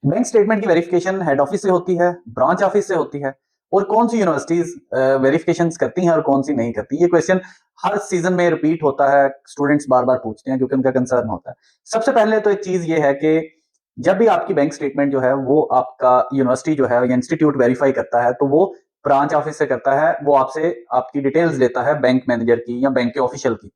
Bank statement की verification head office से होती है, ब्रांच ऑफिस से होती है और कौन सी यूनिवर्सिटीज वेरिफिकेशन करती हैं और कौन सी नहीं करती। ये क्वेश्चन हर सीजन में रिपीट होता है, स्टूडेंट्स बार बार पूछते हैं क्योंकि उनका कंसर्न होता है। सबसे पहले तो एक चीज ये है कि जब भी आपकी बैंक स्टेटमेंट जो है वो आपका यूनिवर्सिटी जो है या इंस्टीट्यूट वेरीफाई करता है तो वो ब्रांच ऑफिस से करता है। वो आपसे आपकी डिटेल्स लेता है बैंक मैनेजर की या बैंक के ऑफिशियल की,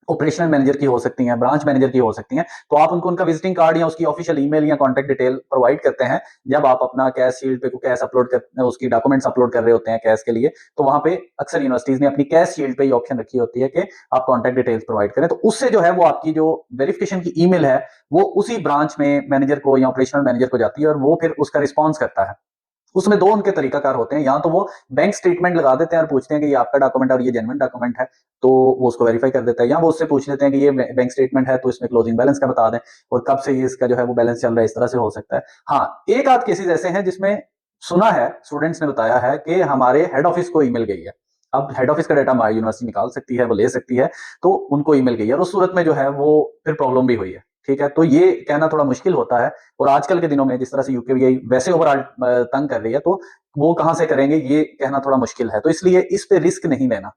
ऑपरेशनल मैनेजर की हो सकती हैं, ब्रांच मैनेजर की हो सकती हैं। तो आप उनको उनका विजिटिंग कार्ड या उसकी ऑफिशियल ईमेल या कॉन्टैक्ट डिटेल प्रोवाइड करते हैं। जब आप अपना कैश शील्ड पे कैश अपलोड कर उसकी डॉक्यूमेंट्स अपलोड कर रहे होते हैं कैश के लिए, तो वहां पे अक्सर यूनिवर्सिटीज ने अपनी कैश शील्ड पे ये ऑप्शन रखी होती है कि आप कॉन्टैक्ट डिटेल्स प्रोवाइड करें। तो उससे जो है वो आपकी जो वेरिफिकेशन की ईमेल है वो उसी ब्रांच में मैनेजर को या ऑपरेशनल मैनेजर को जाती है और वो फिर उसका रिस्पॉन्स करता है। उसमें दो उनके तरीकाकार होते हैं, या तो वो बैंक स्टेटमेंट लगा देते हैं और पूछते हैं कि ये आपका डॉक्यूमेंट और ये जेन्युइन डॉक्यूमेंट है, तो वो उसको वेरीफाई कर देता है, या वो उससे पूछ लेते हैं कि ये बैंक स्टेटमेंट है तो इसमें क्लोजिंग बैलेंस का बता दें और कब से ये इसका जो है वो बैलेंस चल रहा है। इस तरह से हो सकता है। हाँ, एक आध केसेस ऐसे हैं जिसमें सुना है, स्टूडेंट्स ने बताया है कि हमारे हेड ऑफिस को ईमेल गई है। अब हेड ऑफिस का डाटा हमारी यूनिवर्सिटी निकाल सकती है, वो ले सकती है, तो उनको ईमेल गई है और उस सूरत में जो है वो फिर प्रॉब्लम भी हुई है। ठीक है, तो ये कहना थोड़ा मुश्किल होता है। और आजकल के दिनों में जिस तरह से यूकेवीआई वैसे ओवरऑल तंग कर रही है, तो वो कहां से करेंगे ये कहना थोड़ा मुश्किल है। तो इसलिए इस पे रिस्क नहीं लेना।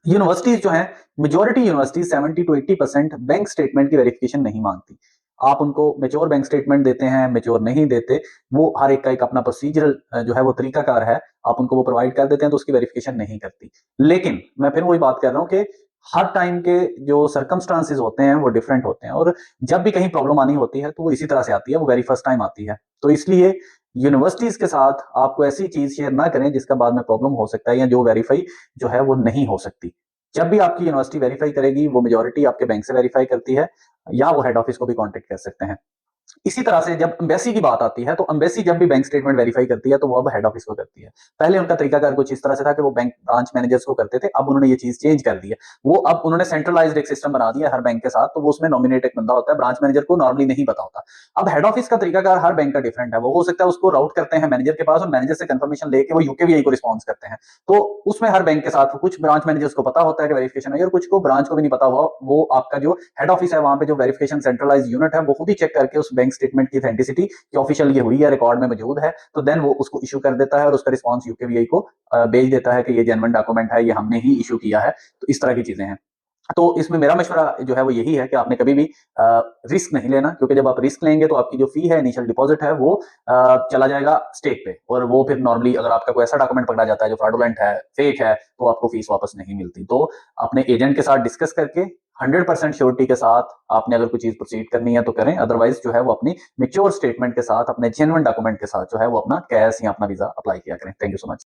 यूनिवर्सिटीज जो है, majority universities 70 to 80% bank statement की वेरिफिकेशन नहीं मांगती। आप उनको मेच्योर बैंक स्टेटमेंट देते हैं, मेच्योर नहीं देते, वो हर एक का एक अपना प्रोसीजरल जो है वो तरीकाकार है। आप उनको वो प्रोवाइड कर देते हैं तो उसकी वेरिफिकेशन नहीं करती। लेकिन मैं फिर वही बात कर रहा हूँ कि हर टाइम के जो सर्कमस्टांसेस होते हैं वो डिफरेंट होते हैं, और जब भी कहीं प्रॉब्लम आनी होती है तो वो इसी तरह से आती है, वो वेरी फर्स्ट टाइम आती है। तो इसलिए यूनिवर्सिटीज के साथ आपको ऐसी चीज शेयर ना करें जिसका बाद में प्रॉब्लम हो सकता है या जो वेरीफाई जो है वो नहीं हो सकती। जब भी आपकी यूनिवर्सिटी वेरीफाई करेगी, वो मेजोरिटी आपके बैंक से वेरीफाई करती है, या वो हेड ऑफिस को भी कांटेक्ट कर सकते हैं। इसी तरह से जब एम्बेसी की बात आती है, तो एम्बेसी जब भी बैंक स्टेटमेंट वेरीफाई करती है तो वो अब हेड ऑफिस को करती है। पहले उनका तरीकाकार कुछ इस तरह से था कि वो बैंक ब्रांच मैनेजर्स को करते थे, अब उन्होंने ये चीज चेंज कर दी है। वो अब उन्होंने सेंट्रलाइज्ड एक सिस्टम बना दिया हर बैंक के साथ, तो वो उसमें नॉमिनेट एक बंदा होता है, ब्रांच मैनेजर को नॉर्मली नहीं पता होता। अब हेड ऑफिस का तरीकाकार हर बैंक का डिफरेंट है। वो हो सकता है उसको राउट करते हैं मैनेजर के पास और मैनेजर से कंफर्मेशन लेके वो यूकेवीआई को रिस्पॉन्स करते हैं। तो उसमें हर बैंक के साथ कुछ ब्रांच मैनेजर्स को पता होता है कि वेरिफिकेशन है और कुछ को ब्रांच को भी नहीं पता हुआ। वो आपका जो हेड ऑफिस है वहां पे जो वेरिफिकेशन सेंट्रलाइज यूनिट है वो खुद ही चेक करके उस बैंक स्टेटमेंट की ऑथेंटिसिटी कि ऑफिशियल ये हुई है, रिकॉर्ड में मौजूद है, तो देन वो उसको इशू कर देता है और उसका रिस्पॉन्स यूकेवीआई को भेज देता है कि ये जेन्युइन डॉक्यूमेंट है, ये हमने ही इशू किया है। तो इस तरह की चीजें हैं। तो इसमें मेरा मशवरा जो है वो यही है कि आपने कभी भी रिस्क नहीं लेना, क्योंकि जब आप रिस्क लेंगे तो आपकी जो फी है, इनिशियल डिपॉजिट है, वो चला जाएगा स्टेक पे, और वो फिर नॉर्मली अगर आपका कोई ऐसा डॉक्यूमेंट पकड़ा जाता है जो फ्रॉडुलेंट है, फेक है, तो आपको फीस वापस नहीं मिलती। तो अपने एजेंट के साथ डिस्कस करके 100% श्योरिटी के साथ आपने अगर कोई चीज प्रोसीड करनी है तो करें, अदरवाइज जो है वो अपनी मेच्योर स्टेटमेंट के साथ, अपने जेन्युइन डॉक्यूमेंट के साथ जो है वो अपना कैश या अपना वीजा अप्लाई किया करें। Thank you so much.